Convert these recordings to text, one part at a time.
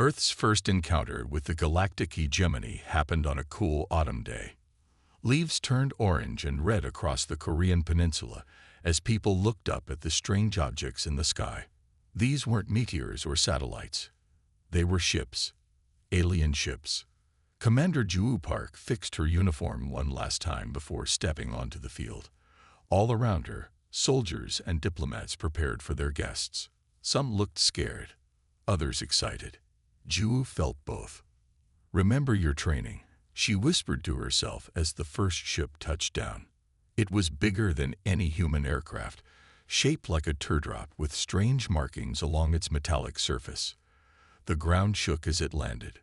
Earth's first encounter with the galactic hegemony happened on a cool autumn day. Leaves turned orange and red across the Korean peninsula as people looked up at the strange objects in the sky. These weren't meteors or satellites. They were ships. Alien ships. Commander Ju Park fixed her uniform one last time before stepping onto the field. All around her, soldiers and diplomats prepared for their guests. Some looked scared, others excited. Ju felt both. "Remember your training," she whispered to herself as the first ship touched down. It was bigger than any human aircraft, shaped like a teardrop with strange markings along its metallic surface. The ground shook as it landed.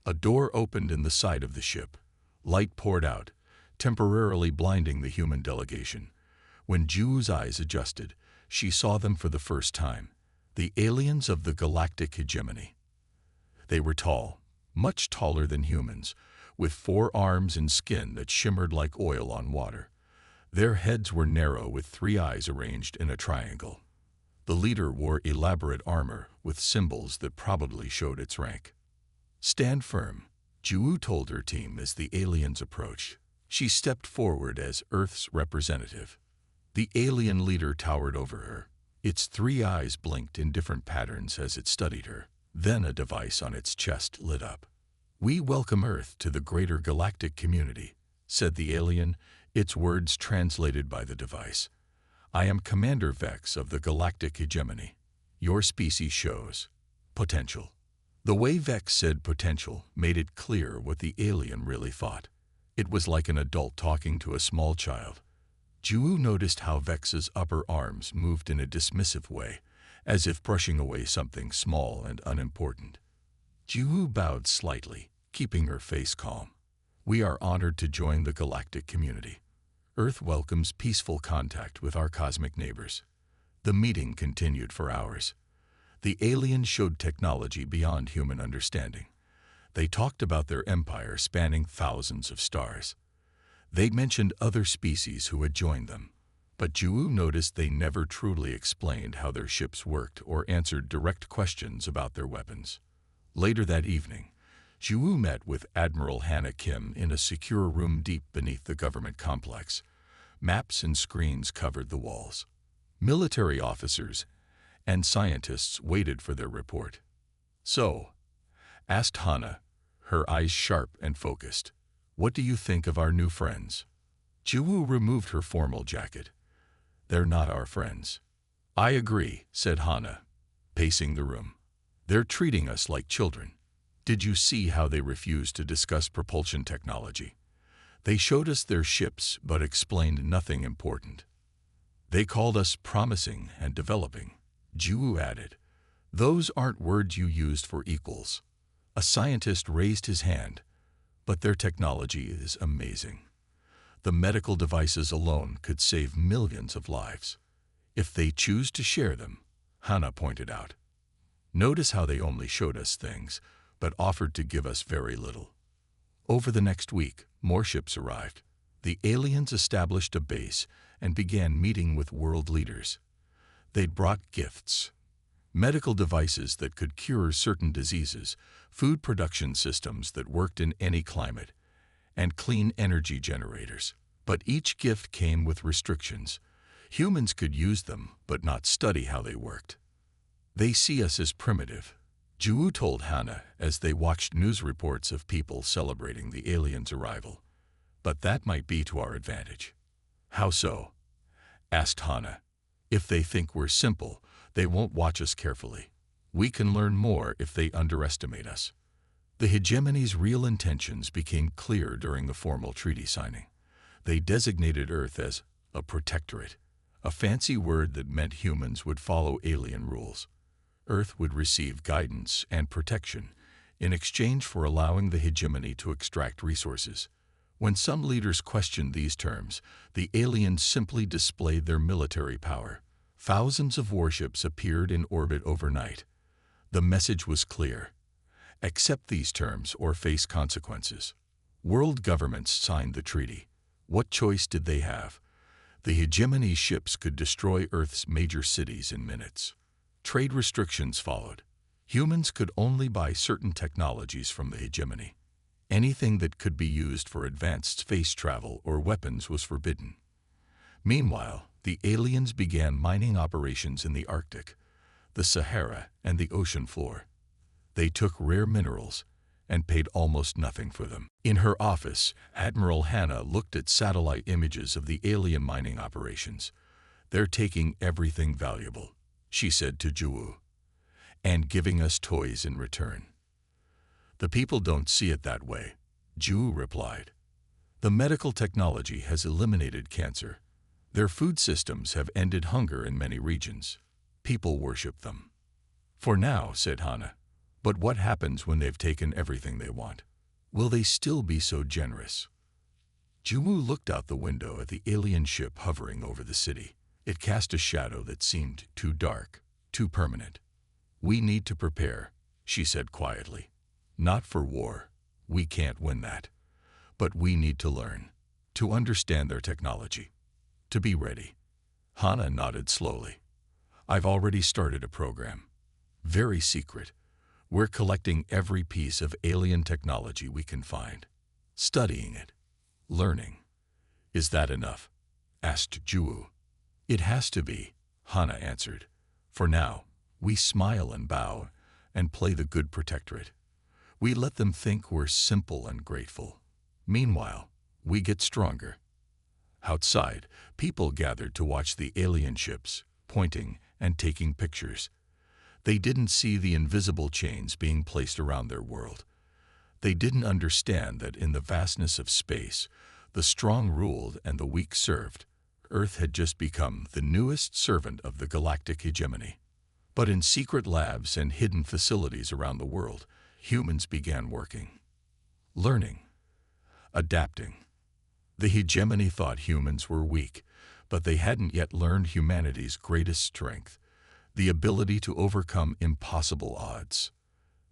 A door opened in the side of the ship. Light poured out, temporarily blinding the human delegation. When Ju's eyes adjusted, she saw them for the first time, the aliens of the galactic hegemony. They were tall, much taller than humans, with 4 arms and skin that shimmered like oil on water. Their heads were narrow with 3 eyes arranged in a triangle. The leader wore elaborate armor with symbols that probably showed its rank. "Stand firm," Ju told her team as the aliens approached. She stepped forward as Earth's representative. The alien leader towered over her. Its 3 eyes blinked in different patterns as it studied her. Then a device on its chest lit up. "We welcome Earth to the greater galactic community," said the alien, its words translated by the device. "I am Commander Vex of the galactic hegemony. Your species shows potential." The way Vex said potential made it clear what the alien really thought. It was like an adult talking to a small child. Ju noticed how Vex's upper arms moved in a dismissive way, as if brushing away something small and unimportant. Ju bowed slightly, keeping her face calm. "We are honored to join the galactic community. Earth welcomes peaceful contact with our cosmic neighbors." The meeting continued for hours. The aliens showed technology beyond human understanding. They talked about their empire spanning thousands of stars. They mentioned other species who had joined them, but Ju noticed they never truly explained how their ships worked or answered direct questions about their weapons. Later that evening, Ju met with Admiral Hannah Kim in a secure room deep beneath the government complex. Maps and screens covered the walls. Military officers and scientists waited for their report. "So," asked Hannah, her eyes sharp and focused, "what do you think of our new friends?" Ju removed her formal jacket. "They're not our friends." "I agree," said Hannah, pacing the room. "They're treating us like children. Did you see how they refused to discuss propulsion technology? They showed us their ships but explained nothing important. They called us promising and developing." Ju added, "Those aren't words you used for equals." A scientist raised his hand, "But their technology is amazing. The medical devices alone could save millions of lives. If they choose to share them," Hannah pointed out. "Notice how they only showed us things, but offered to give us very little." Over the next week, more ships arrived. The aliens established a base and began meeting with world leaders. They'd brought gifts, medical devices that could cure certain diseases, food production systems that worked in any climate, and clean energy generators. But each gift came with restrictions. Humans could use them, but not study how they worked. "They see us as primitive," Ju told Hannah as they watched news reports of people celebrating the aliens' arrival. "But that might be to our advantage." "How so?" asked Hannah. "If they think we're simple, they won't watch us carefully. We can learn more if they underestimate us." The hegemony's real intentions became clear during the formal treaty signing. They designated Earth as a protectorate, a fancy word that meant humans would follow alien rules. Earth would receive guidance and protection in exchange for allowing the hegemony to extract resources. When some leaders questioned these terms, the aliens simply displayed their military power. Thousands of warships appeared in orbit overnight. The message was clear: accept these terms or face consequences. World governments signed the treaty. What choice did they have? The hegemony ships could destroy Earth's major cities in minutes. Trade restrictions followed. Humans could only buy certain technologies from the hegemony. Anything that could be used for advanced space travel or weapons was forbidden. Meanwhile, the aliens began mining operations in the Arctic, the Sahara, and the ocean floor. They took rare minerals and paid almost nothing for them. In her office, Admiral Hannah looked at satellite images of the alien mining operations. "They're taking everything valuable," she said to Juwu, "and giving us toys in return." "The people don't see it that way," Juwu replied. "The medical technology has eliminated cancer. Their food systems have ended hunger in many regions. People worship them." "For now," said Hannah. "But what happens when they've taken everything they want? Will they still be so generous?" Jumu looked out the window at the alien ship hovering over the city. It cast a shadow that seemed too dark, too permanent. "We need to prepare," she said quietly. "Not for war. We can't win that. But we need to learn, to understand their technology, to be ready." Hannah nodded slowly. "I've already started a program. Very secret. We're collecting every piece of alien technology we can find, studying it, learning." "Is that enough?" asked Juwu. "It has to be," Hannah answered. "For now, we smile and bow and play the good protectorate. We let them think we're simple and grateful. Meanwhile, we get stronger." Outside, people gathered to watch the alien ships, pointing and taking pictures. They didn't see the invisible chains being placed around their world. They didn't understand that in the vastness of space, the strong ruled and the weak served. Earth had just become the newest servant of the galactic hegemony. But in secret labs and hidden facilities around the world, humans began working, learning, adapting. The hegemony thought humans were weak, but they hadn't yet learned humanity's greatest strength, the ability to overcome impossible odds.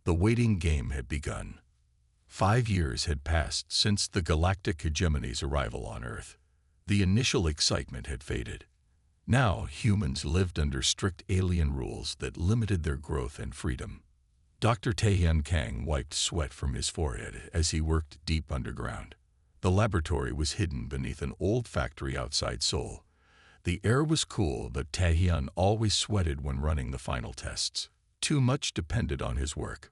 The waiting game had begun. 5 years had passed since the galactic hegemony's arrival on Earth. The initial excitement had faded. Now humans lived under strict alien rules that limited their growth and freedom. Dr. Taehyun Kang wiped sweat from his forehead as he worked deep underground. The laboratory was hidden beneath an old factory outside Seoul. The air was cool, but Taehyun always sweated when running the final tests. Too much depended on his work.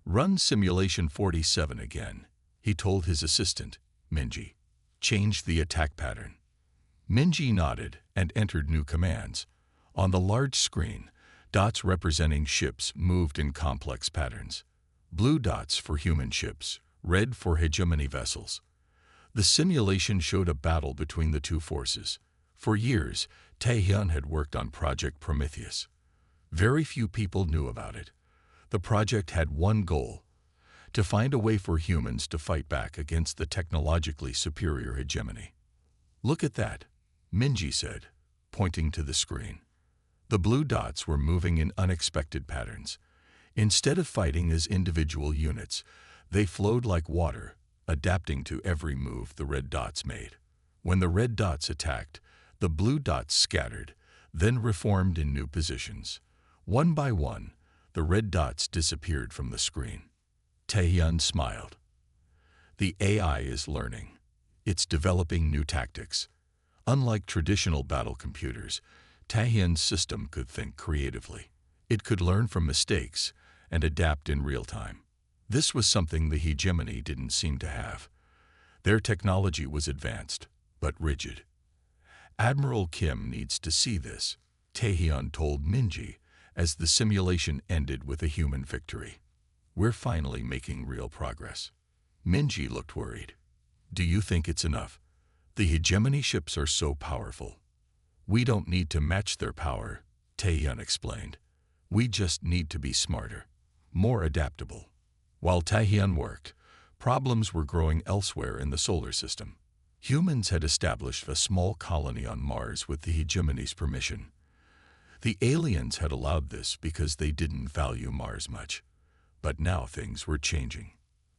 "Run simulation 47 again," he told his assistant, Minji. "Change the attack pattern." Minji nodded and entered new commands. On the large screen, dots representing ships moved in complex patterns. Blue dots for human ships, red for hegemony vessels. The simulation showed a battle between the two forces. For years, Taehyun had worked on Project Prometheus. Very few people knew about it. The project had one goal: to find a way for humans to fight back against the technologically superior hegemony. "Look at that," Minji said, pointing to the screen. The blue dots were moving in unexpected patterns. Instead of fighting as individual units, they flowed like water, adapting to every move the red dots made. When the red dots attacked, the blue dots scattered, then reformed in new positions. One by one, the red dots disappeared from the screen. Taehyun smiled. "The AI is learning. It's developing new tactics." Unlike traditional battle computers, Taehyun's system could think creatively. It could learn from mistakes and adapt in real time. This was something the hegemony didn't seem to have. Their technology was advanced, but rigid. "Admiral Kim needs to see this," Taehyun told Minji as the simulation ended with a human victory. "We're finally making real progress." Minji looked worried. "Do you think it's enough? The hegemony ships are so powerful." "We don't need to match their power," Taehyun explained. "We just need to be smarter, more adaptable." While Taehyun worked, problems were growing elsewhere in the solar system. Humans had established a small colony on Mars with the hegemony's permission. The aliens had allowed this because they didn't value Mars much. But now things were changing.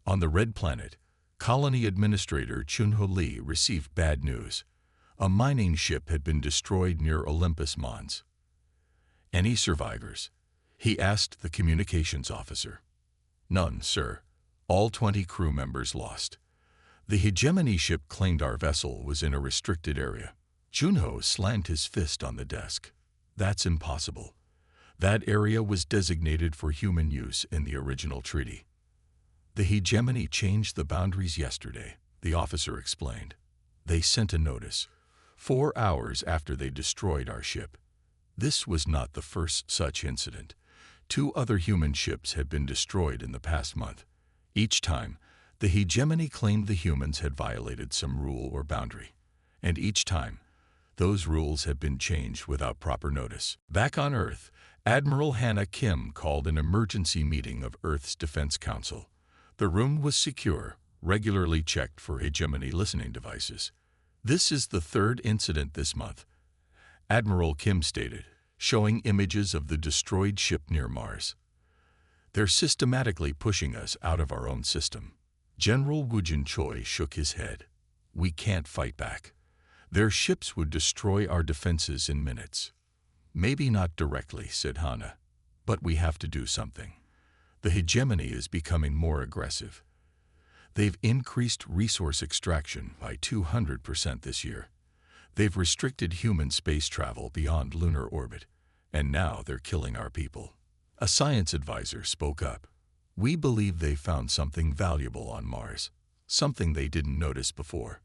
On the Red Planet, Colony Administrator Chunho Lee received bad news. A mining ship had been destroyed near Olympus Mons. "Any survivors?" he asked the communications officer. None, sir. All 20 crew members lost. The hegemony ship claimed our vessel was in a restricted area. Junho slammed his fist on the desk. That's impossible. That area was designated for human use in the original treaty. The hegemony changed the boundaries yesterday, the officer explained. They sent a notice, 4 hours after they destroyed our ship. This was not the first such incident. 2 other human ships had been destroyed in the past month. Each time, the hegemony claimed the humans had violated some rule or boundary. And each time, those rules had been changed without proper notice. Back on Earth, Admiral Hannah Kim called an emergency meeting of Earth's Defense Council. The room was secure, regularly checked for hegemony listening devices. This is the 3rd incident this month, Admiral Kim stated, showing images of the destroyed ship near Mars. They're systematically pushing us out of our own system. General Woojin Choi shook his head. We can't fight back. Their ships would destroy our defenses in minutes. Maybe not directly, said Hannah, but we have to do something. The hegemony is becoming more aggressive. They've increased resource extraction by 200% this year. They've restricted human space travel beyond lunar orbit, and now they're killing our people. A science advisor spoke up. We believe they found something valuable on Mars, something they didn't notice before.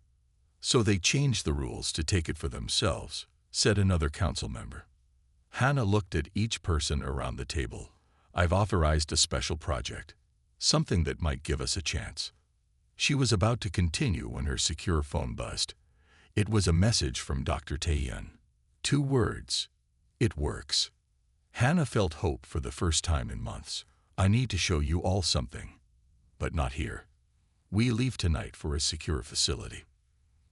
So they changed the rules to take it for themselves, said another council member. Hannah looked at each person around the table. I've authorized a special project, something that might give us a chance. She was about to continue when her secure phone buzzed. It was a message from Dr. Taeyeon. 2 words. It works. Hannah felt hope for the first time in months. I need to show you all something. But not here. We leave tonight for a secure facility.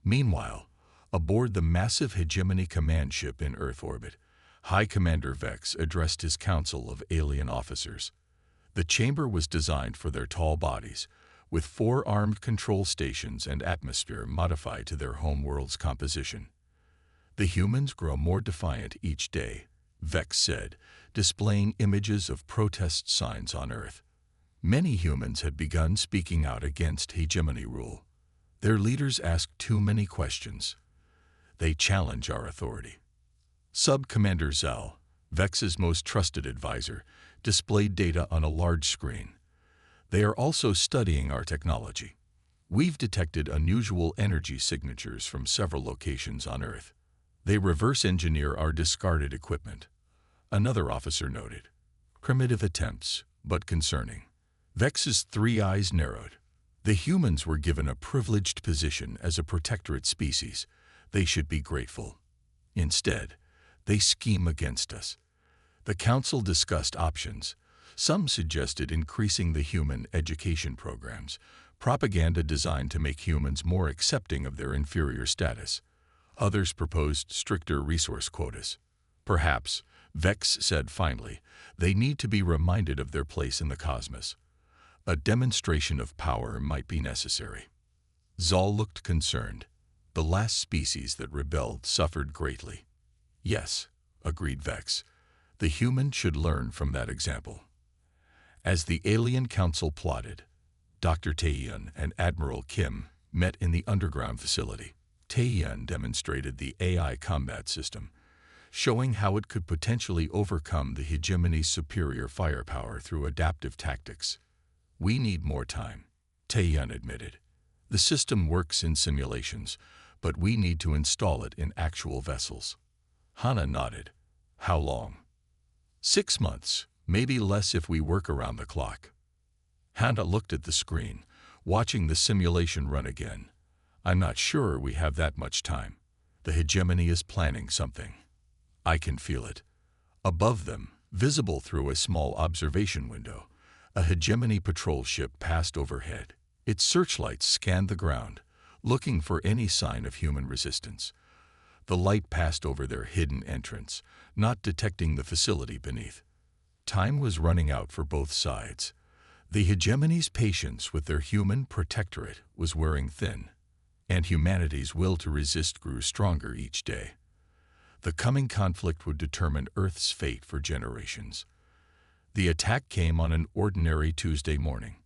Meanwhile, aboard the massive hegemony command ship in Earth orbit, High Commander Vex addressed his council of alien officers. The chamber was designed for their tall bodies, with 4 armed control stations and atmosphere modified to their homeworld's composition. The humans grow more defiant each day, Vex said, displaying images of protest signs on Earth. Many humans had begun speaking out against hegemony rule. Their leaders ask too many questions. They challenge our authority. Sub-Commander Zal, Vex's most trusted advisor, displayed data on a large screen. They are also studying our technology. We've detected unusual energy signatures from several locations on Earth. They reverse engineer our discarded equipment. Another officer noted. Primitive attempts, but concerning. Vex's 3 eyes narrowed. The humans were given a privileged position as a protectorate species. They should be grateful. Instead, they scheme against us. The council discussed options. Some suggested increasing the human education programs, propaganda designed to make humans more accepting of their inferior status. Others proposed stricter resource quotas. Perhaps, Vex said finally, they need to be reminded of their place in the cosmos. A demonstration of power might be necessary. Zal looked concerned. The last species that rebelled suffered greatly. Yes, agreed Vex. The human should learn from that example. As the Alien Council plotted, Dr. Taeyeon and Admiral Kim met in the underground facility. Taeyeon demonstrated the AI combat system, showing how it could potentially overcome the hegemony's superior firepower through adaptive tactics. We need more time, Taeyeon admitted. The system works in simulations, but we need to install it in actual vessels. Hannah nodded. How long? 6 months, maybe less if we work around the clock. Hannah looked at the screen, watching the simulation run again. I'm not sure we have that much time. The hegemony is planning something. I can feel it. Above them, visible through a small observation window, a hegemony patrol ship passed overhead. Its searchlights scanned the ground, looking for any sign of human resistance. The light passed over their hidden entrance, not detecting the facility beneath. Time was running out for both sides. The hegemony's patience with their human protectorate was wearing thin, and humanity's will to resist grew stronger each day. The coming conflict would determine Earth's fate for generations. The attack came on an ordinary Tuesday morning.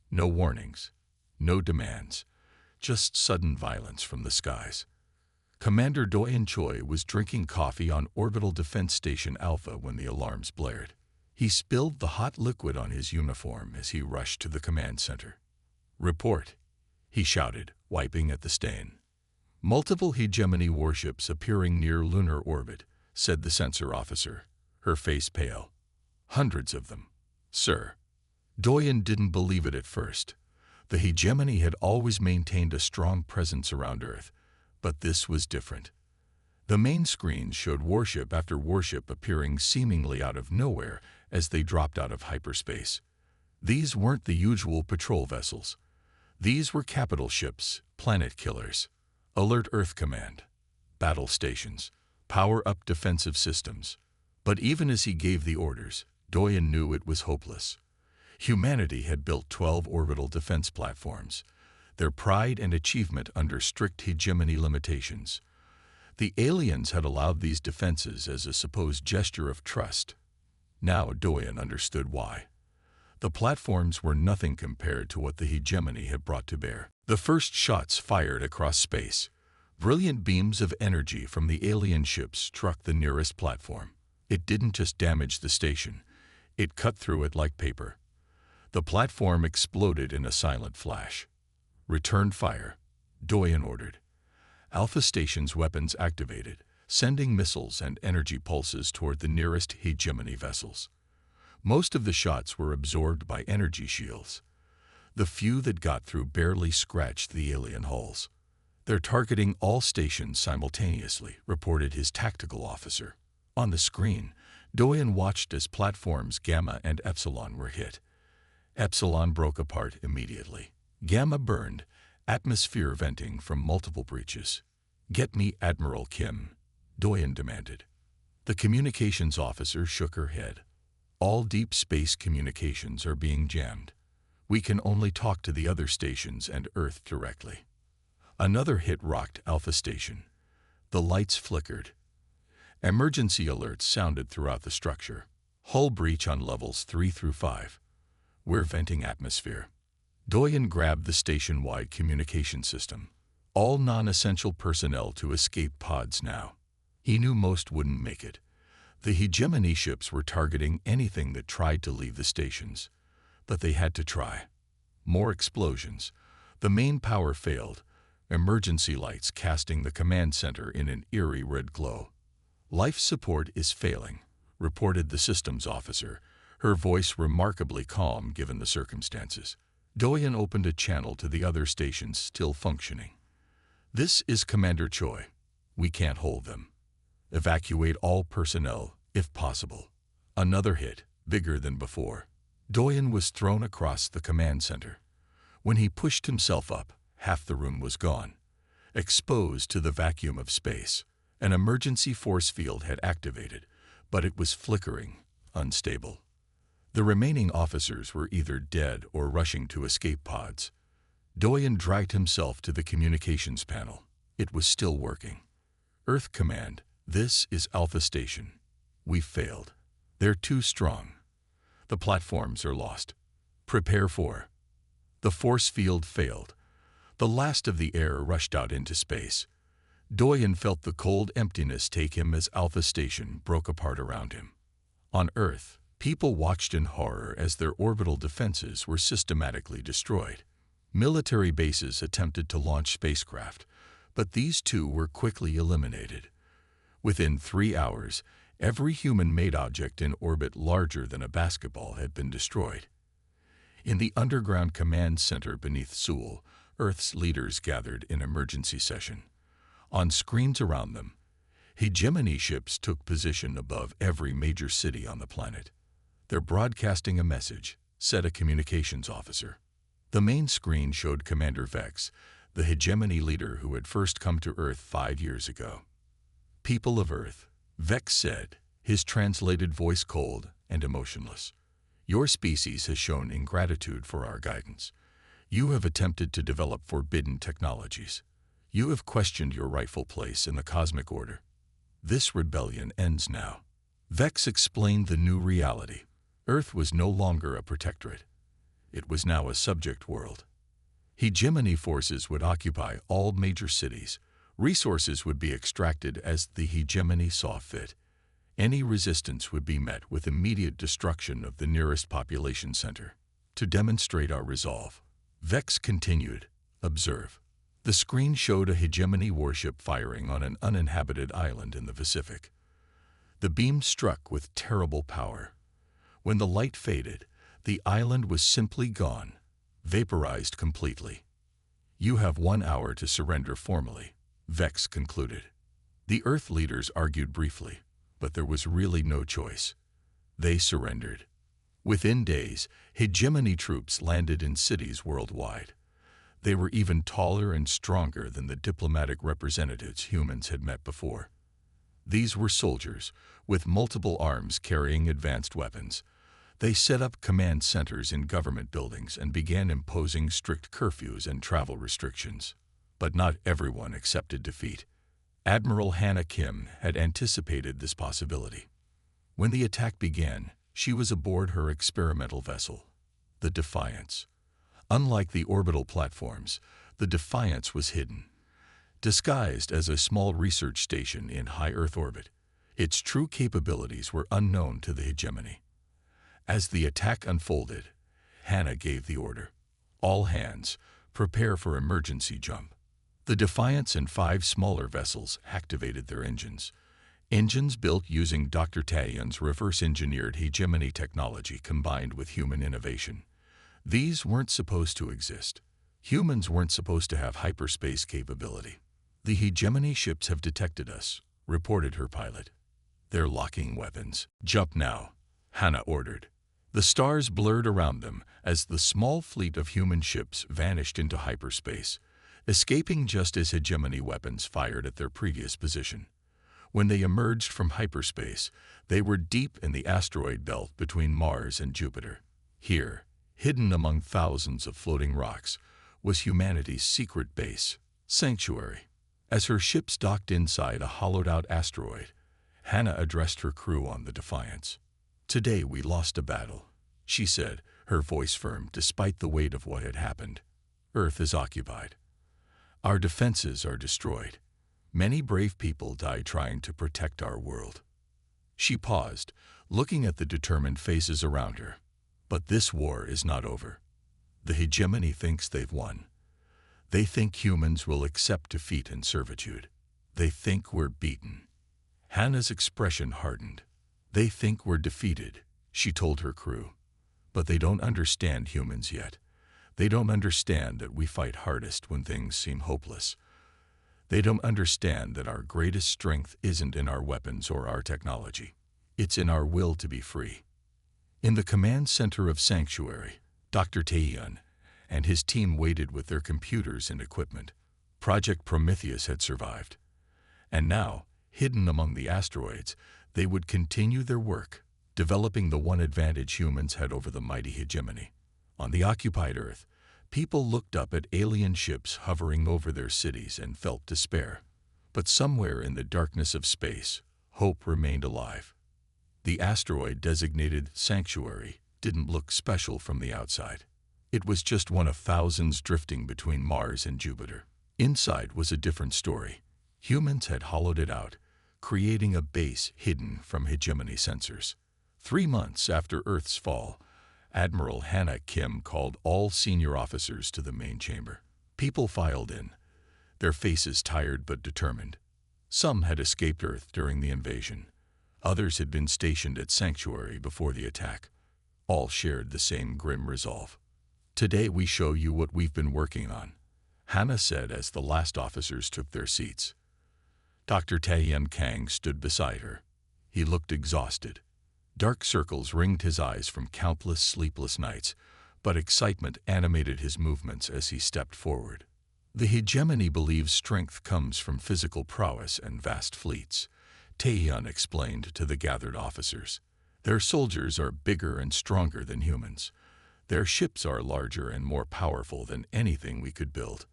No warnings, no demands, just sudden violence from the skies. Commander Doyen Choi was drinking coffee on Orbital Defense Station Alpha when the alarms blared. He spilled the hot liquid on his uniform as he rushed to the command center. "Report," he shouted, wiping at the stain. "Multiple hegemony warships appearing near lunar orbit," said the sensor officer, her face pale. "Hundreds of them, sir." Doyen didn't believe it at first. The hegemony had always maintained a strong presence around Earth, but this was different. The main screen showed warship after warship appearing seemingly out of nowhere as they dropped out of hyperspace. These weren't the usual patrol vessels. These were capital ships, planet killers, alert Earth command, battle stations, power-up defensive systems. But even as he gave the orders, Doyen knew it was hopeless. Humanity had built 12 orbital defense platforms, their pride and achievement under strict hegemony limitations. The aliens had allowed these defenses as a supposed gesture of trust. Now Doyen understood why. The platforms were nothing compared to what the hegemony had brought to bear. The first shots fired across space. Brilliant beams of energy from the alien ships struck the nearest platform. It didn't just damage the station, it cut through it like paper. The platform exploded in a silent flash. "Return fire," Doyen ordered. Alpha Station's weapons activated, sending missiles and energy pulses toward the nearest hegemony vessels. Most of the shots were absorbed by energy shields. The few that got through barely scratched the alien hulls. "They're targeting all stations simultaneously," reported his tactical officer. On the screen, Doyen watched as platforms Gamma and Epsilon were hit. Epsilon broke apart immediately. Gamma burned, atmosphere venting from multiple breaches. "Get me Admiral Kim," Doyen demanded. The communications officer shook her head. "All deep space communications are being jammed. We can only talk to the other stations and Earth directly." Another hit rocked Alpha Station. The lights flickered. Emergency alerts sounded throughout the structure. "Hull breach on levels 3 through 5. We're venting atmosphere." Doyen grabbed the station-wide communication system. All non-essential personnel to escape pods now. He knew most wouldn't make it. The hegemony ships were targeting anything that tried to leave the stations. But they had to try. More explosions. The main power failed, emergency lights casting the command center in an eerie red glow. "Life support is failing," reported the systems officer, her voice remarkably calm given the circumstances. Doyen opened a channel to the other stations still functioning. "This is Commander Choi. We can't hold them. Evacuate all personnel, if possible." Another hit, bigger than before. Doyen was thrown across the command center. When he pushed himself up, half the room was gone. Exposed to the vacuum of space, an emergency force field had activated, but it was flickering, unstable. The remaining officers were either dead or rushing to escape pods. Doyen dragged himself to the communications panel. It was still working. "Earth Command, this is Alpha Station. We failed. They're too strong. The platforms are lost. Prepare for." The force field failed. The last of the air rushed out into space. Doyen felt the cold emptiness take him as Alpha Station broke apart around him. On Earth, people watched in horror as their orbital defenses were systematically destroyed. Military bases attempted to launch spacecraft, but these too were quickly eliminated. Within 3 hours, every human-made object in orbit larger than a basketball had been destroyed. In the underground command center beneath Seoul, Earth's leaders gathered in emergency session. On screens around them, hegemony ships took position above every major city on the planet. "They're broadcasting a message," said a communications officer. The main screen showed Commander Vex, the hegemony leader who had first come to Earth 5 years ago. "People of Earth," Vex said, his translated voice cold and emotionless. "Your species has shown ingratitude for our guidance. You have attempted to develop forbidden technologies. You have questioned your rightful place in the cosmic order. This rebellion ends now." Vex explained the new reality. Earth was no longer a protectorate. It was now a subject world. Hegemony forces would occupy all major cities. Resources would be extracted as the hegemony saw fit. Any resistance would be met with immediate destruction of the nearest population center. To demonstrate our resolve, Vex continued, "Observe." The screen showed a hegemony warship firing on an uninhabited island in the Pacific. The beam struck with terrible power. When the light faded, the island was simply gone, vaporized completely. "You have 1 hour to surrender formally," Vex concluded. The Earth leaders argued briefly, but there was really no choice. They surrendered. Within days, hegemony troops landed in cities worldwide. They were even taller and stronger than the diplomatic representatives humans had met before. These were soldiers, with multiple arms carrying advanced weapons. They set up command centers in government buildings and began imposing strict curfews and travel restrictions. But not everyone accepted defeat. Admiral Hannah Kim had anticipated this possibility. When the attack began, she was aboard her experimental vessel, the Defiance. Unlike the orbital platforms, the Defiance was hidden. Disguised as a small research station in high Earth orbit, its true capabilities were unknown to the hegemony. As the attack unfolded, Hannah gave the order, "All hands, prepare for emergency jump." The Defiance and 5 smaller vessels activated their engines. Engines built using Dr. Tayyan's reverse-engineered hegemony technology combined with human innovation. These weren't supposed to exist. Humans weren't supposed to have hyperspace capability. "The hegemony ships have detected us," reported her pilot. "They're locking weapons. Jump now," Hannah ordered. The stars blurred around them as the small fleet of human ships vanished into hyperspace, escaping just as hegemony weapons fired at their previous position. When they emerged from hyperspace, they were deep in the asteroid belt between Mars and Jupiter. Here, hidden among thousands of floating rocks, was humanity's secret base, Sanctuary. As her ships docked inside a hollowed-out asteroid, Hannah addressed her crew on the Defiance. "Today we lost a battle," she said, her voice firm despite the weight of what had happened. "Earth is occupied. Our defenses are destroyed. Many brave people died trying to protect our world." She paused, looking at the determined faces around her. "But this war is not over. The hegemony thinks they've won. They think humans will accept defeat and servitude. They think we're beaten." Hannah's expression hardened. "They think we're defeated," she told her crew. "But they don't understand humans yet. They don't understand that we fight hardest when things seem hopeless. They don't understand that our greatest strength isn't in our weapons or our technology. It's in our will to be free." In the command center of Sanctuary, Dr. Tayyan and his team waited with their computers and equipment. Project Prometheus had survived. And now, hidden among the asteroids, they would continue their work, developing the one advantage humans had over the mighty hegemony. On the occupied Earth, people looked up at alien ships hovering over their cities and felt despair. But somewhere in the darkness of space, hope remained alive. The asteroid designated Sanctuary didn't look special from the outside. It was just one of thousands drifting between Mars and Jupiter. Inside was a different story. Humans had hollowed it out, creating a base hidden from hegemony sensors. 3 months after Earth's fall, Admiral Hannah Kim called all senior officers to the main chamber. People filed in, their faces tired but determined. Some had escaped Earth during the invasion. Others had been stationed at Sanctuary before the attack. All shared the same grim resolve. "Today we show you what we've been working on," Hannah said as the last officers took their seats. Dr. Tayyan Kang stood beside her. He looked exhausted. Dark circles ringed his eyes from countless sleepless nights, but excitement animated his movements as he stepped forward. "The hegemony believes strength comes from physical prowess and vast fleets," Tayyan explained to the gathered officers. "Their soldiers are bigger and stronger than humans. Their ships are larger and more powerful than anything we could build."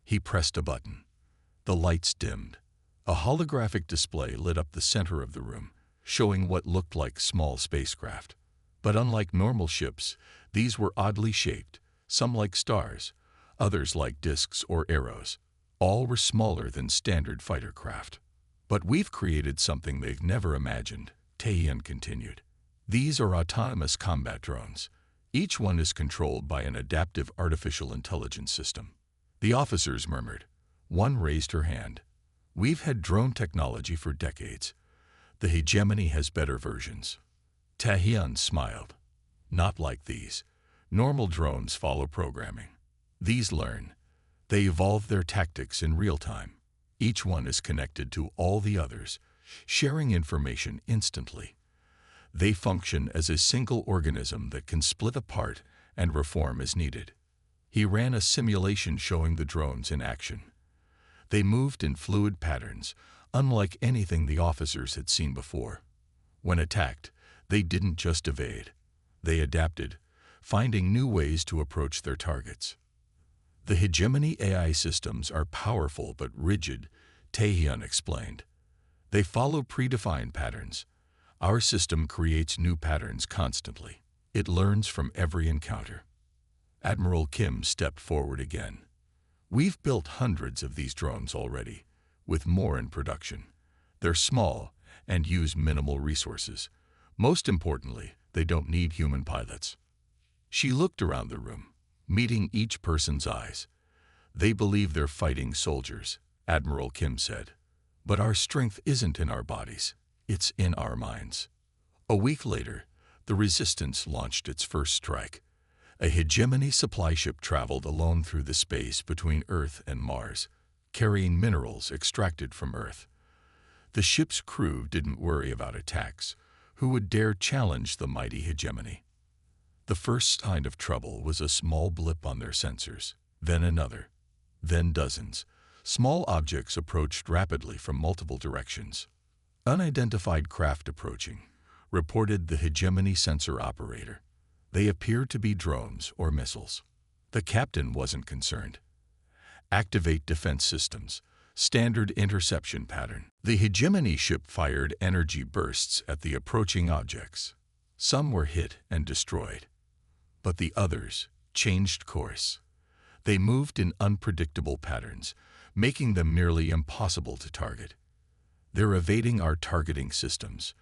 He pressed a button. The lights dimmed. A holographic display lit up the center of the room, showing what looked like small spacecraft. But unlike normal ships, these were oddly shaped, some like stars, others like discs or arrows. All were smaller than standard fighter craft. But we've created something they've never imagined, Taehyun continued. These are autonomous combat drones. Each one is controlled by an adaptive artificial intelligence system. The officers murmured. One raised her hand. We've had drone technology for decades. The hegemony has better versions. Taehyun smiled. Not like these. Normal drones follow programming. These learn. They evolve their tactics in real time. Each one is connected to all the others, sharing information instantly. They function as a single organism that can split apart and reform as needed. He ran a simulation showing the drones in action. They moved in fluid patterns, unlike anything the officers had seen before. When attacked, they didn't just evade. They adapted, finding new ways to approach their targets. The hegemony AI systems are powerful but rigid, Taehyun explained. They follow predefined patterns. Our system creates new patterns constantly. It learns from every encounter. Admiral Kim stepped forward again. We've built hundreds of these drones already, with more in production. They're small and use minimal resources. Most importantly, they don't need human pilots. She looked around the room, meeting each person's eyes. They believe they're fighting soldiers, Admiral Kim said. But our strength isn't in our bodies, it's in our minds. A week later, the Resistance launched its first strike. A hegemony supply ship traveled alone through the space between Earth and Mars, carrying minerals extracted from Earth. The ship's crew didn't worry about attacks. Who would dare challenge the mighty hegemony? The first sign of trouble was a small blip on their sensors, then another, then dozens. Small objects approached rapidly from multiple directions. Unidentified craft approaching, reported the hegemony sensor operator. They appeared to be drones or missiles. The captain wasn't concerned. Activate defense systems. Standard interception pattern. The hegemony ship fired energy bursts at the approaching objects. Some were hit and destroyed. But the others changed course. They moved in unpredictable patterns, making them nearly impossible to target. They're evading our targeting systems,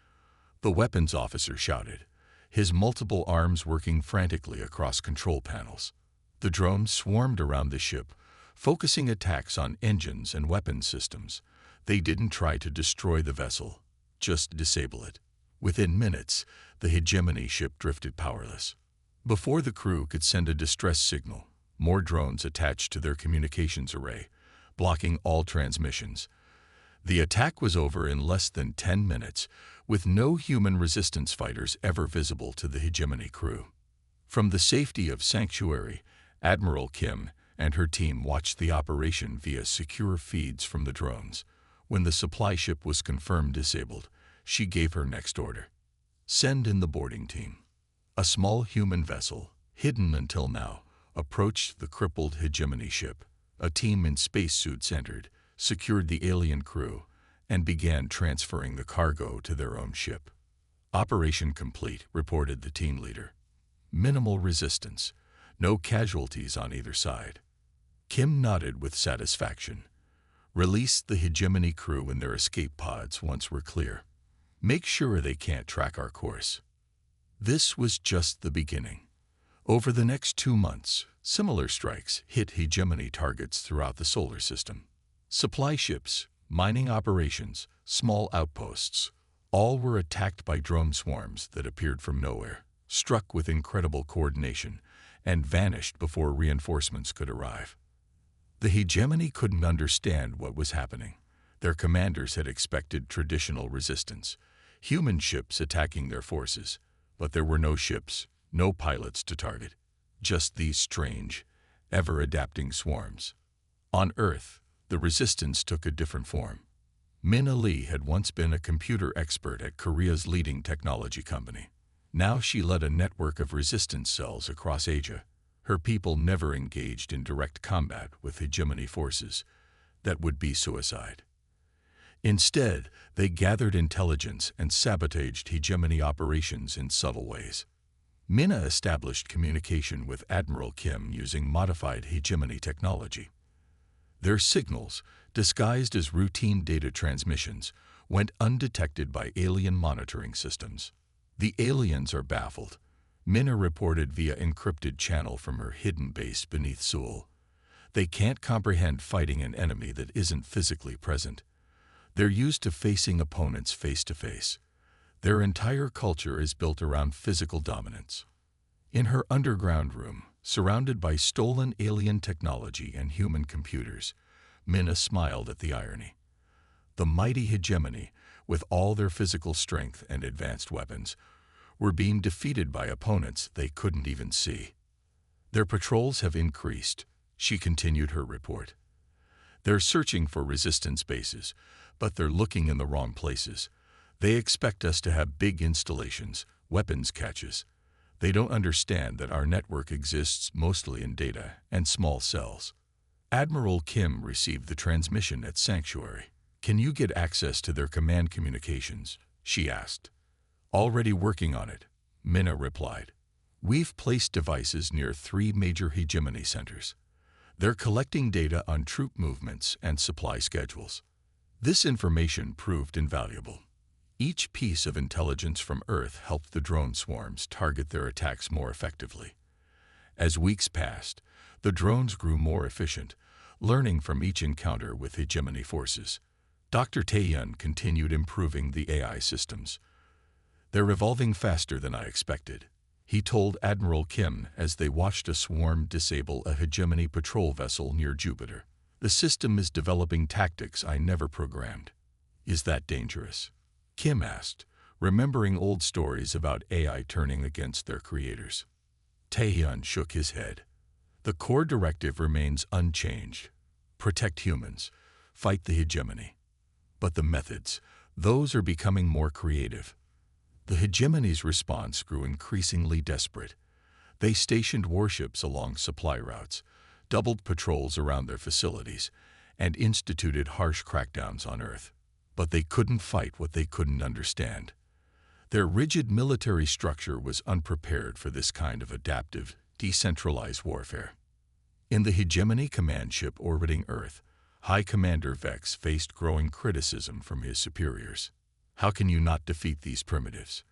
the weapons officer shouted, his multiple arms working frantically across control panels. The drones swarmed around the ship, focusing attacks on engines and weapons systems. They didn't try to destroy the vessel, just disable it. Within minutes, the hegemony ship drifted powerless. Before the crew could send a distress signal, more drones attached to their communications array, blocking all transmissions. The attack was over in less than 10 minutes, with no human resistance fighters ever visible to the hegemony crew. From the safety of Sanctuary, Admiral Kim and her team watched the operation via secure feeds from the drones. When the supply ship was confirmed disabled, she gave her next order. Send in the boarding team. A small human vessel, hidden until now, approached the crippled hegemony ship. A team in spacesuits entered, secured the alien crew, and began transferring the cargo to their own ship. Operation complete, reported the team leader. Minimal resistance, no casualties on either side. Kim nodded with satisfaction. Release the hegemony crew in their escape pods once we're clear. Make sure they can't track our course. This was just the beginning. Over the next 2 months, similar strikes hit hegemony targets throughout the solar system. Supply ships, mining operations, small outposts, all were attacked by drone swarms that appeared from nowhere, struck with incredible coordination, and vanished before reinforcements could arrive. The hegemony couldn't understand what was happening. Their commanders had expected traditional resistance, human ships attacking their forces, but there were no ships, no pilots to target, just these strange, ever-adapting swarms. On Earth, the resistance took a different form. Min Ali had once been a computer expert at Korea's leading technology company. Now she led a network of resistance cells across Asia. Her people never engaged in direct combat with hegemony forces. That would be suicide. Instead, they gathered intelligence and sabotaged hegemony operations in subtle ways. Minna established communication with Admiral Kim using modified hegemony technology. Their signals, disguised as routine data transmissions, went undetected by alien monitoring systems. The aliens are baffled, Minna reported via encrypted channel from her hidden base beneath Seoul. They can't comprehend fighting an enemy that isn't physically present. They're used to facing opponents face to face. Their entire culture is built around physical dominance. In her underground room, surrounded by stolen alien technology and human computers, Minna smiled at the irony. The mighty hegemony, with all their physical strength and advanced weapons, were being defeated by opponents they couldn't even see. Their patrols have increased, she continued her report. They're searching for resistance bases, but they're looking in the wrong places. They expect us to have big installations, weapons caches. They don't understand that our network exists mostly in data and small cells. Admiral Kim received the transmission at Sanctuary. Can you get access to their command communications? She asked. Already working on it, Minna replied. We've placed devices near 3 major hegemony centers. They're collecting data on troop movements and supply schedules. This information proved invaluable. Each piece of intelligence from Earth helped the drone swarms target their attacks more effectively. As weeks passed, the drones grew more efficient, learning from each encounter with hegemony forces. Dr. Taeyun continued improving the AI systems. They're evolving faster than I expected, he told Admiral Kim as they watched a swarm disable a hegemony patrol vessel near Jupiter. The system is developing tactics I never programmed. Is that dangerous? Kim asked, remembering old stories about AI turning against their creators. Taehyun shook his head. The core directive remains unchanged. Protect humans. Fight the hegemony. But the methods, those are becoming more creative. The hegemony's response grew increasingly desperate. They stationed warships along supply routes, doubled patrols around their facilities, and instituted harsh crackdowns on Earth. But they couldn't fight what they couldn't understand. Their rigid military structure was unprepared for this kind of adaptive, decentralized warfare. In the hegemony command ship orbiting Earth, High Commander Vex faced growing criticism from his superiors. How can you not defeat these primitives?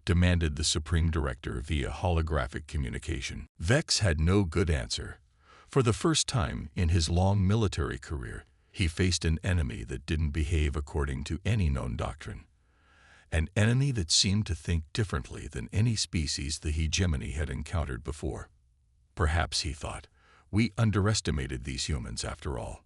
Demanded the Supreme Director via holographic communication. Vex had no good answer. For the first time in his long military career, he faced an enemy that didn't behave according to any known doctrine. An enemy that seemed to think differently than any species the hegemony had encountered before. Perhaps, he thought, we underestimated these humans after all.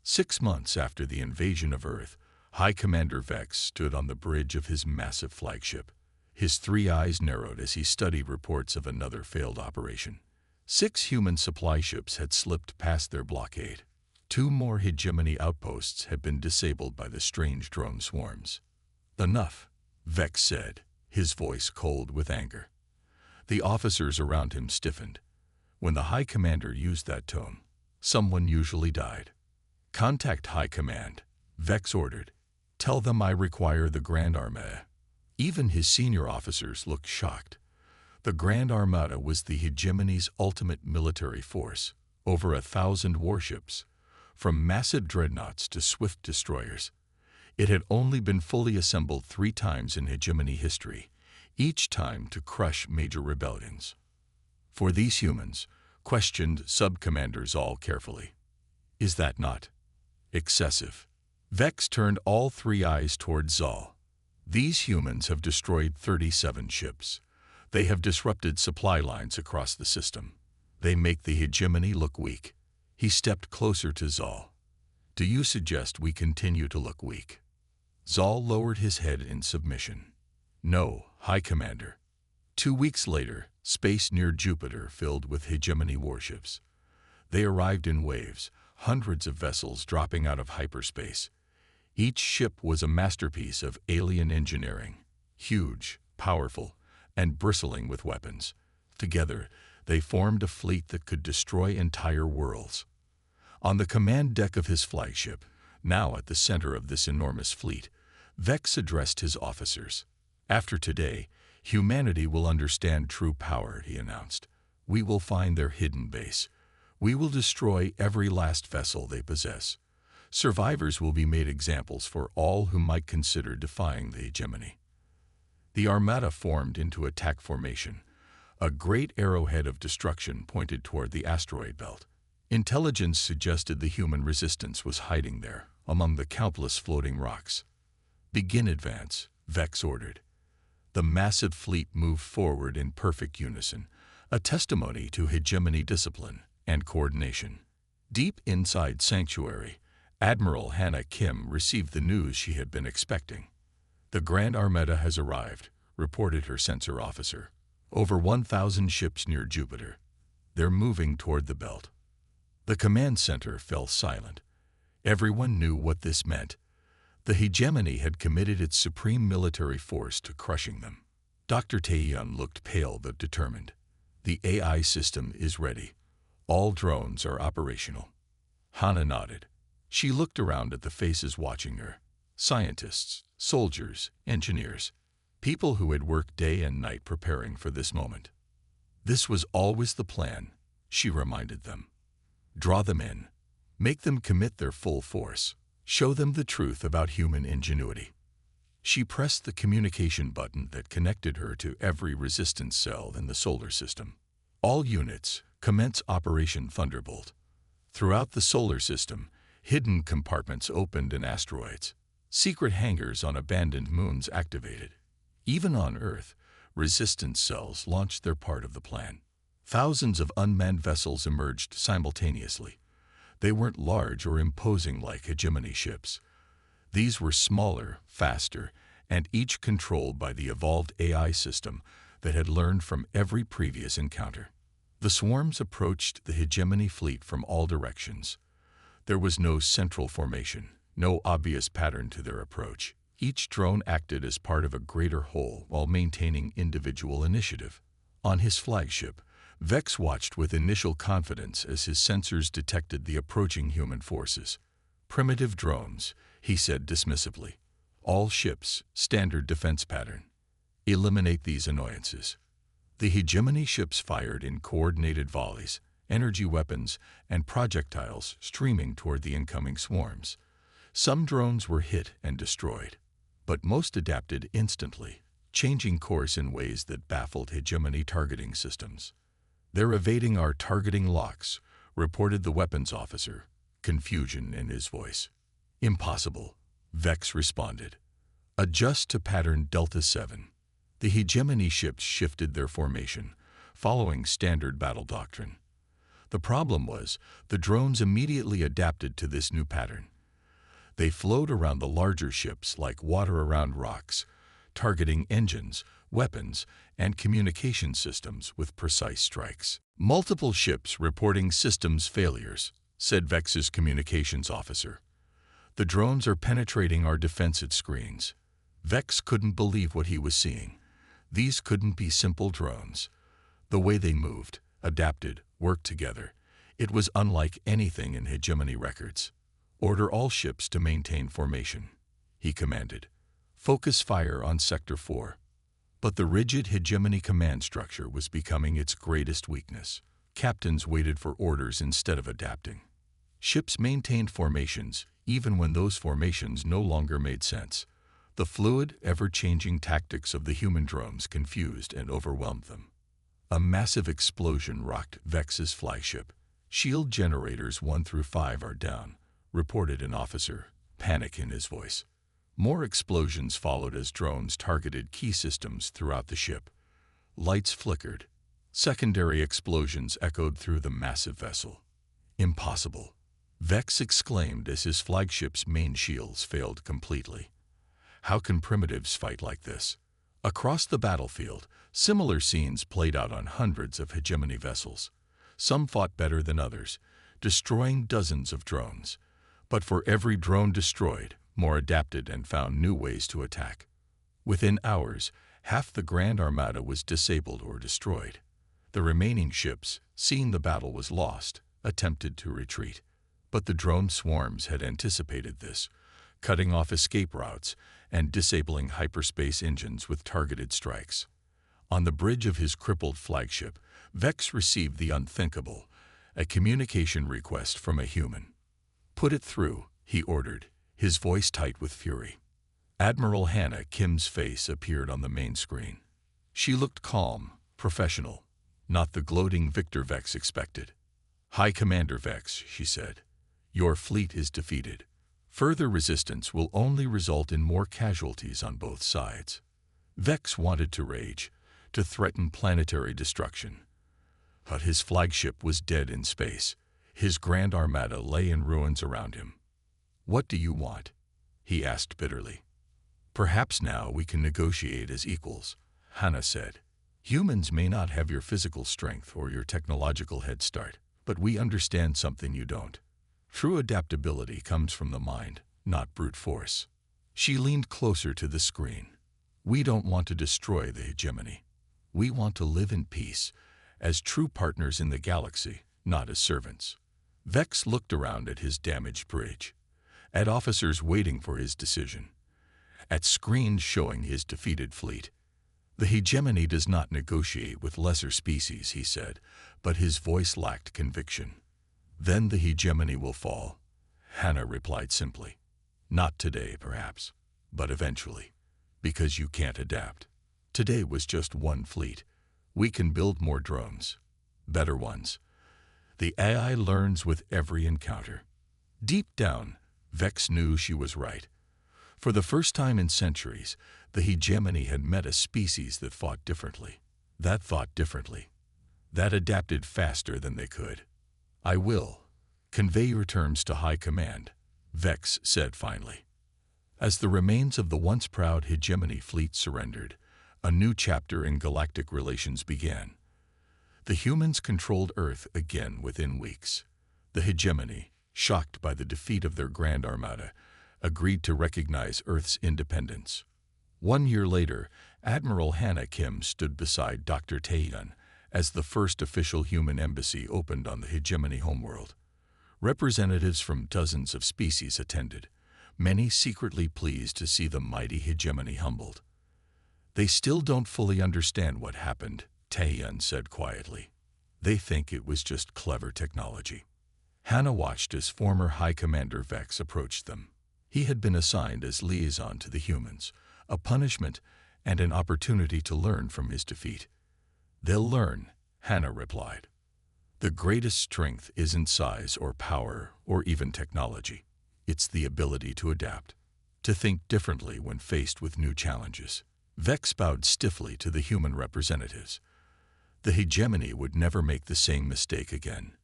6 months after the invasion of Earth, High Commander Vex stood on the bridge of his massive flagship. His 3 eyes narrowed as he studied reports of another failed operation. 6 human supply ships had slipped past their blockade. 2 more hegemony outposts had been disabled by the strange drone swarms. Enough, Vex said, his voice cold with anger. The officers around him stiffened. When the High Commander used that tone, someone usually died. Contact High Command, Vex ordered. Tell them I require the Grand Armada. Even his senior officers looked shocked. The Grand Armada was the hegemony's ultimate military force, over 1,000 warships, from massive dreadnoughts to swift destroyers. It had only been fully assembled 3 times in hegemony history, each time to crush major rebellions. For these humans, questioned Sub-Commander Zal carefully. Is that not excessive? Vex turned all 3 eyes toward Zal. These humans have destroyed 37 ships. They have disrupted supply lines across the system. They make the hegemony look weak. He stepped closer to Zal. Do you suggest we continue to look weak? Zal lowered his head in submission. No, High Commander. 2 weeks later, space near Jupiter filled with hegemony warships. They arrived in waves, hundreds of vessels dropping out of hyperspace. Each ship was a masterpiece of alien engineering, huge, powerful, and bristling with weapons. Together, they formed a fleet that could destroy entire worlds. On the command deck of his flagship, now at the center of this enormous fleet, Vex addressed his officers. After today, Humanity will understand true power, he announced. We will find their hidden base. We will destroy every last vessel they possess. Survivors will be made examples for all who might consider defying the hegemony. The armada formed into attack formation. A great arrowhead of destruction pointed toward the asteroid belt. Intelligence suggested the human resistance was hiding there, among the countless floating rocks. Begin advance, Vex ordered. The massive fleet moved forward in perfect unison, a testimony to hegemony discipline and coordination. Deep inside Sanctuary, Admiral Hannah Kim received the news she had been expecting. The Grand Armada has arrived, reported her sensor officer. Over 1,000 ships near Jupiter. They're moving toward the belt. The command center fell silent. Everyone knew what this meant. The hegemony had committed its supreme military force to crushing them. Dr. Taeyeon looked pale but determined. The AI system is ready. All drones are operational. Hannah nodded. She looked around at the faces watching her. Scientists, soldiers, engineers. People who had worked day and night preparing for this moment. This was always the plan, she reminded them. Draw them in. Make them commit their full force. Show them the truth about human ingenuity. She pressed the communication button that connected her to every resistance cell in the solar system. All units, commence Operation Thunderbolt. Throughout the solar system, hidden compartments opened in asteroids. Secret hangars on abandoned moons activated. Even on Earth, resistance cells launched their part of the plan. Thousands of unmanned vessels emerged simultaneously. They weren't large or imposing like hegemony ships. These were smaller, faster, and each controlled by the evolved AI system that had learned from every previous encounter. The swarms approached the hegemony fleet from all directions. There was no central formation, no obvious pattern to their approach. Each drone acted as part of a greater whole while maintaining individual initiative. On his flagship, Vex watched with initial confidence as his sensors detected the approaching human forces. Primitive drones, he said dismissively. All ships, standard defense pattern. Eliminate these annoyances. The hegemony ships fired in coordinated volleys, energy weapons, and projectiles streaming toward the incoming swarms. Some drones were hit and destroyed, but most adapted instantly, changing course in ways that baffled hegemony targeting systems. They're evading our targeting locks, reported the weapons officer, confusion in his voice. Impossible, Vex responded. Adjust to pattern Delta 7. The hegemony ships shifted their formation, following standard battle doctrine. The problem was, the drones immediately adapted to this new pattern. They flowed around the larger ships like water around rocks, targeting engines, weapons, and communication systems with precise strikes. Multiple ships reporting systems failures, said Vex's communications officer. The drones are penetrating our defensive screens. Vex couldn't believe what he was seeing. These couldn't be simple drones. The way they moved, adapted, worked together, it was unlike anything in hegemony records. Order all ships to maintain formation, he commanded. Focus fire on Sector 4. But the rigid hegemony command structure was becoming its greatest weakness. Captains waited for orders instead of adapting. Ships maintained formations, even when those formations no longer made sense. The fluid, ever-changing tactics of the human drones confused and overwhelmed them. A massive explosion rocked Vex's flagship. Shield generators 1 through 5 are down, reported an officer, panic in his voice. More explosions followed as drones targeted key systems throughout the ship. Lights flickered. Secondary explosions echoed through the massive vessel. Impossible, Vex exclaimed as his flagship's main shields failed completely. How can primitives fight like this? Across the battlefield, similar scenes played out on hundreds of hegemony vessels. Some fought better than others, destroying dozens of drones. But for every drone destroyed, more adapted and found new ways to attack. Within hours, half the Grand Armada was disabled or destroyed. The remaining ships, seeing the battle was lost, attempted to retreat. But the drone swarms had anticipated this, cutting off escape routes and disabling hyperspace engines with targeted strikes. On the bridge of his crippled flagship, Vex received the unthinkable, a communication request from a human. "Put it through," he ordered, his voice tight with fury. Admiral Hannah Kim's face appeared on the main screen. She looked calm, professional, not the gloating Victor Vex expected. "High Commander Vex," she said, "your fleet is defeated. Further resistance will only result in more casualties on both sides." Vex wanted to rage, to threaten planetary destruction. But his flagship was dead in space. His grand armada lay in ruins around him. "What do you want?" he asked bitterly. "Perhaps now we can negotiate as equals," Hannah said. "Humans may not have your physical strength or your technological head start, but we understand something you don't. True adaptability comes from the mind, not brute force." She leaned closer to the screen. "We don't want to destroy the hegemony. We want to live in peace, as true partners in the galaxy, not as servants." Vex looked around at his damaged bridge, at officers waiting for his decision, at screens showing his defeated fleet. "The hegemony does not negotiate with lesser species," he said, but his voice lacked conviction. "Then the hegemony will fall," Hannah replied simply. "Not today, perhaps, but eventually, because you can't adapt. Today was just one fleet. We can build more drones, better ones. The AI learns with every encounter." Deep down, Vex knew she was right. For the first time in centuries, the hegemony had met a species that fought differently, that thought differently, that adapted faster than they could. "I will convey your terms to High Command," Vex said finally. As the remains of the once proud hegemony fleet surrendered, a new chapter in galactic relations began. The humans controlled Earth again within weeks. The hegemony, shocked by the defeat of their Grand Armada, agreed to recognize Earth's independence. 1 year later, Admiral Hannah Kim stood beside Dr. Taehyun as the first official human embassy opened on the hegemony homeworld. Representatives from dozens of species attended, many secretly pleased to see the mighty hegemony humbled. "They still don't fully understand what happened," Taehyun said quietly. "They think it was just clever technology." Hannah watched as former High Commander Vex approached them. He had been assigned as liaison to the humans, a punishment and an opportunity to learn from his defeat. "They'll learn," Hannah replied. "The greatest strength isn't size or power or even technology. It's the ability to adapt, to think differently when faced with new challenges." Vex bowed stiffly to the human representatives. The hegemony would never make the same mistake again.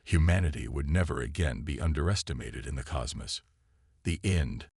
Humanity would never again be underestimated in the cosmos. The end.